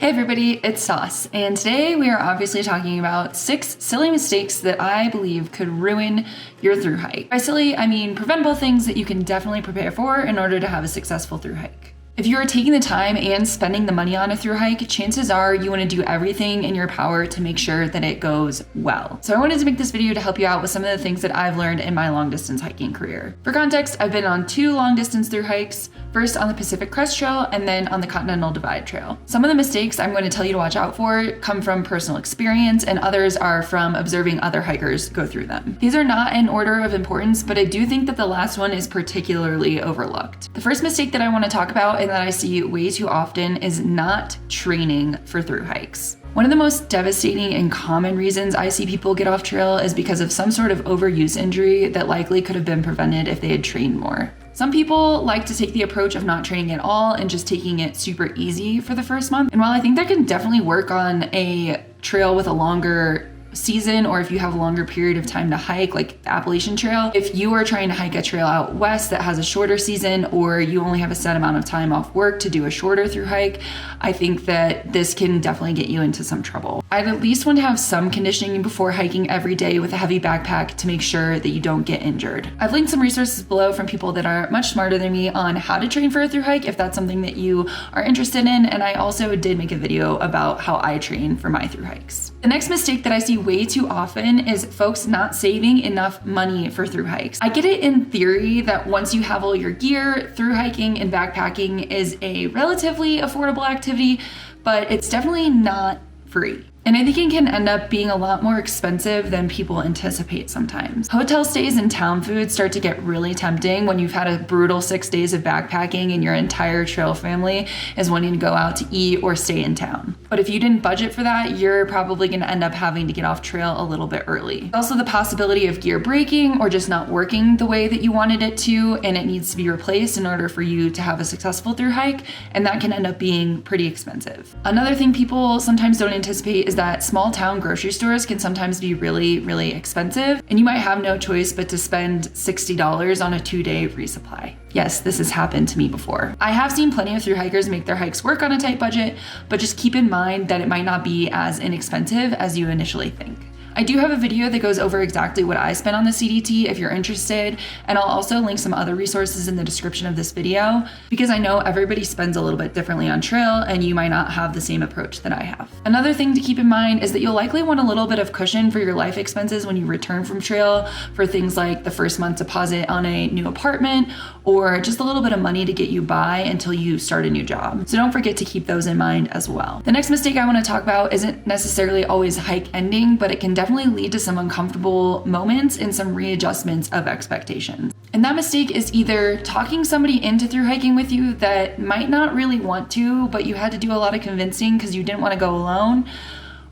Hey everybody, it's Sauce, and today we are obviously talking about 6 silly mistakes that I believe could ruin your thru hike. By silly, I mean preventable things that you can definitely prepare for in order to have a successful thru hike. If you are taking the time and spending the money on a thru hike, chances are you want to do everything in your power to make sure that it goes well. So I wanted to make this video to help you out with some of the things that I've learned in my long distance hiking career. For context, I've been on 2 long distance thru hikes, first on the Pacific Crest Trail and then on the Continental Divide Trail. Some of the mistakes I'm going to tell you to watch out for come from personal experience, and others are from observing other hikers go through them. These are not in order of importance, but I do think that the last one is particularly overlooked. The first mistake that I want to talk about and that I see way too often is not training for thru hikes. One of the most devastating and common reasons I see people get off trail is because of some sort of overuse injury that likely could have been prevented if they had trained more. Some people like to take the approach of not training at all and just taking it super easy for the first month. And while I think that can definitely work on a trail with a longer season, or if you have a longer period of time to hike, like the Appalachian Trail, if you are trying to hike a trail out west that has a shorter season, or you only have a set amount of time off work to do a shorter thru hike, I think that this can definitely get you into some trouble. I'd at least want to have some conditioning before hiking every day with a heavy backpack to make sure that you don't get injured. I've linked some resources below from people that are much smarter than me on how to train for a thru hike if that's something that you are interested in, and I also did make a video about how I train for my thru hikes. The next mistake that I see way too often is folks not saving enough money for thru hikes. I get it in theory that once you have all your gear, thru hiking and backpacking is a relatively affordable activity, but it's definitely not free. And I think it can end up being a lot more expensive than people anticipate sometimes. Hotel stays and town food start to get really tempting when you've had a brutal 6 days of backpacking and your entire trail family is wanting to go out to eat or stay in town. But if you didn't budget for that, you're probably gonna end up having to get off trail a little bit early. Also, the possibility of gear breaking or just not working the way that you wanted it to, and it needs to be replaced in order for you to have a successful thru hike, and that can end up being pretty expensive. Another thing people sometimes don't anticipate is that small town grocery stores can sometimes be really, really expensive, and you might have no choice but to spend $60 on a 2-day resupply. Yes, this has happened to me before. I have seen plenty of thru hikers make their hikes work on a tight budget, but just keep in mind that it might not be as inexpensive as you initially think. I do have a video that goes over exactly what I spent on the CDT if you're interested, and I'll also link some other resources in the description of this video because I know everybody spends a little bit differently on trail and you might not have the same approach that I have. Another thing to keep in mind is that you'll likely want a little bit of cushion for your life expenses when you return from trail, for things like the first month deposit on a new apartment or just a little bit of money to get you by until you start a new job. So don't forget to keep those in mind as well. The next mistake I want to talk about isn't necessarily always hike ending, but it can definitely lead to some uncomfortable moments and some readjustments of expectations. And that mistake is either talking somebody into thru hiking with you that might not really want to, but you had to do a lot of convincing because you didn't want to go alone,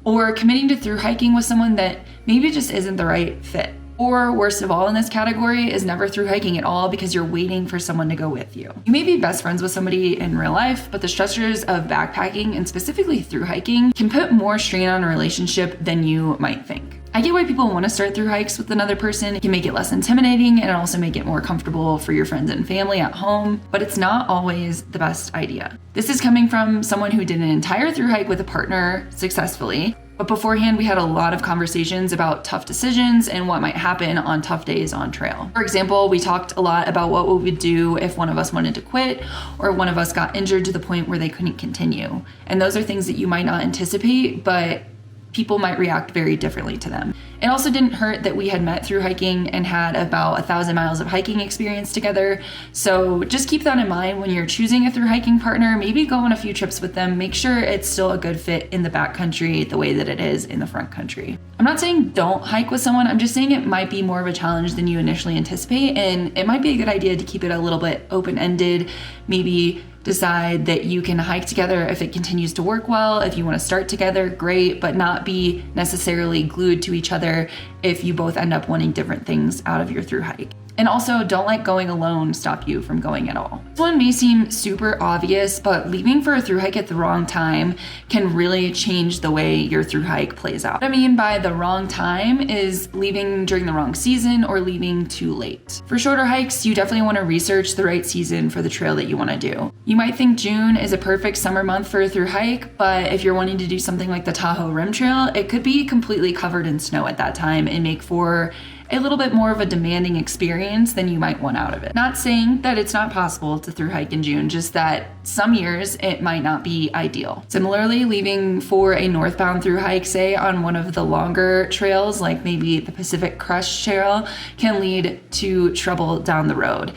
or committing to thru hiking with someone that maybe just isn't the right fit. Or worst of all in this category is never thru hiking at all because you're waiting for someone to go with you. You may be best friends with somebody in real life, but the stressors of backpacking and specifically thru hiking can put more strain on a relationship than you might think. I get why people want to start thru hikes with another person. It can make it less intimidating and also make it more comfortable for your friends and family at home, but it's not always the best idea. This is coming from someone who did an entire thru hike with a partner successfully. But beforehand, we had a lot of conversations about tough decisions and what might happen on tough days on trail. For example, we talked a lot about what we would do if one of us wanted to quit or one of us got injured to the point where they couldn't continue. And those are things that you might not anticipate, but people might react very differently to them. It also didn't hurt that we had met thru hiking and had about 1,000 miles of hiking experience together. So just keep that in mind when you're choosing a thru hiking partner. Maybe go on a few trips with them. Make sure it's still a good fit in the backcountry the way that it is in the front country. I'm not saying don't hike with someone. I'm just saying it might be more of a challenge than you initially anticipate, and it might be a good idea to keep it a little bit open-ended. Maybe decide that you can hike together if it continues to work well. If you want to start together, great, but not be necessarily glued to each other if you both end up wanting different things out of your thru hike. And also, don't let going alone stop you from going at all. This one may seem super obvious, but leaving for a thru hike at the wrong time can really change the way your thru hike plays out. What I mean by the wrong time is leaving during the wrong season or leaving too late. For shorter hikes, you definitely want to research the right season for the trail that you want to do. You might think June is a perfect summer month for a thru hike, but if you're wanting to do something like the Tahoe Rim Trail, it could be completely covered in snow at that time and make for a little bit more of a demanding experience than you might want out of it. Not saying that it's not possible to thru hike in June, just that some years it might not be ideal. Similarly, leaving for a northbound thru hike, say on one of the longer trails, like maybe the Pacific Crest Trail, can lead to trouble down the road.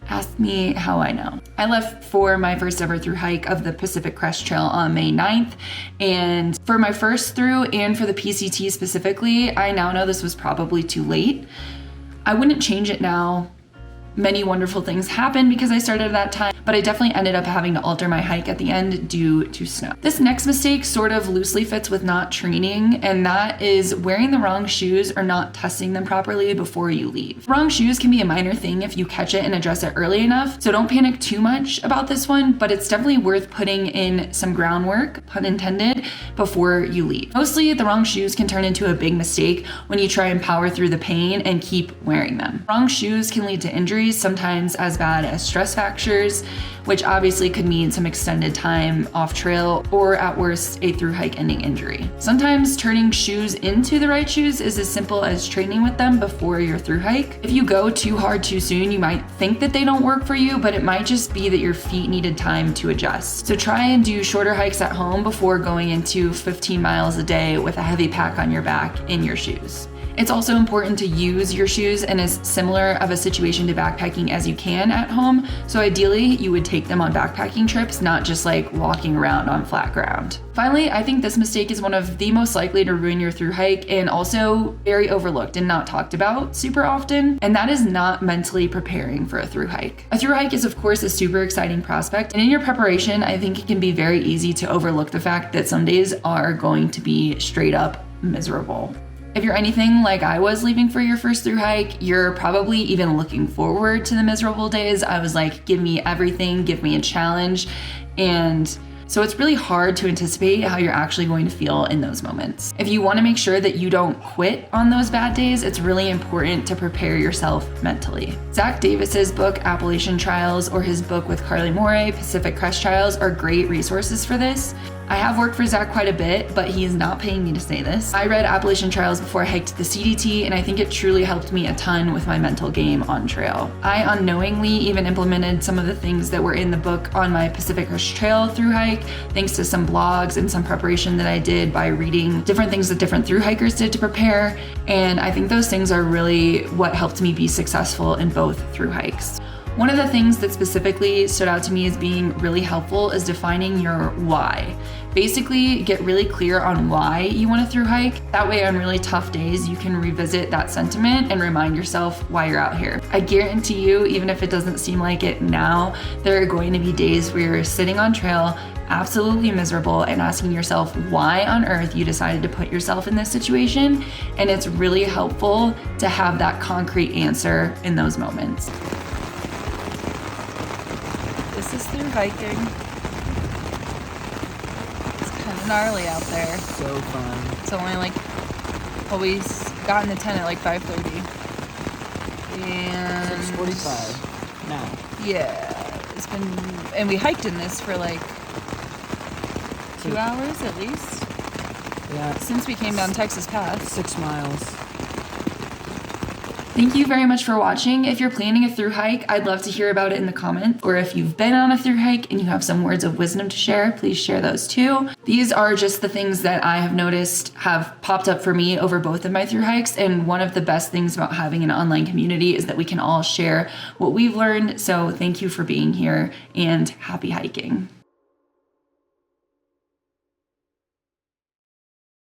Ask me how I know. I left for my first ever thru hike of the Pacific Crest Trail on May 9th. And for my first thru and for the PCT specifically, I now know this was probably too late. I wouldn't change it now. Many wonderful things happened because I started at that time, but I definitely ended up having to alter my hike at the end due to snow. This next mistake sort of loosely fits with not training, and that is wearing the wrong shoes or not testing them properly before you leave. Wrong shoes can be a minor thing if you catch it and address it early enough, so don't panic too much about this one, but it's definitely worth putting in some groundwork, pun intended, before you leave. Mostly, the wrong shoes can turn into a big mistake when you try and power through the pain and keep wearing them. Wrong shoes can lead to injuries, sometimes as bad as stress fractures, which obviously could mean some extended time off trail or at worst a thru hike ending injury. Sometimes turning shoes into the right shoes is as simple as training with them before your thru hike. If you go too hard too soon, you might think that they don't work for you, but it might just be that your feet needed time to adjust. So try and do shorter hikes at home before going into 15 miles a day with a heavy pack on your back in your shoes. It's also important to use your shoes in as similar of a situation to backpacking as you can at home. So ideally, you would take them on backpacking trips, not just like walking around on flat ground. Finally, I think this mistake is one of the most likely to ruin your thru hike and also very overlooked and not talked about super often, and that is not mentally preparing for a thru hike. A thru hike is of course a super exciting prospect, and in your preparation, I think it can be very easy to overlook the fact that some days are going to be straight up miserable. If you're anything like I was leaving for your first thru hike, you're probably even looking forward to the miserable days. I was like, give me everything, give me a challenge. And so it's really hard to anticipate how you're actually going to feel in those moments. If you want to make sure that you don't quit on those bad days, it's really important to prepare yourself mentally. Zach Davis's book, Appalachian Trials, or his book with Carly Morey, Pacific Crest Trials, are great resources for this. I have worked for Zach quite a bit, but he is not paying me to say this. I read Appalachian Trials before I hiked the CDT, and I think it truly helped me a ton with my mental game on trail. I unknowingly even implemented some of the things that were in the book on my Pacific Crest Trail thru hike, thanks to some blogs and some preparation that I did by reading different things that different thru hikers did to prepare, and I think those things are really what helped me be successful in both thru hikes. One of the things that specifically stood out to me as being really helpful is defining your why. Basically, get really clear on why you want to thru hike. That way on really tough days, you can revisit that sentiment and remind yourself why you're out here. I guarantee you, even if it doesn't seem like it now, there are going to be days where you're sitting on trail, absolutely miserable, and asking yourself why on earth you decided to put yourself in this situation. And it's really helpful to have that concrete answer in those moments. This is thru hiking. It's kind of gnarly out there. So fun. It's only like, well, we got in the tent at like 5:30. And 6:45 now. Yeah, it's been, and we hiked in this for like 2 hours at least. Yeah. Since we came down Texas Pass. 6 miles. Thank you very much for watching. If you're planning a thru hike, I'd love to hear about it in the comments. Or if you've been on a thru hike and you have some words of wisdom to share, please share those too. These are just the things that I have noticed have popped up for me over both of my thru hikes. And one of the best things about having an online community is that we can all share what we've learned. So thank you for being here and happy hiking.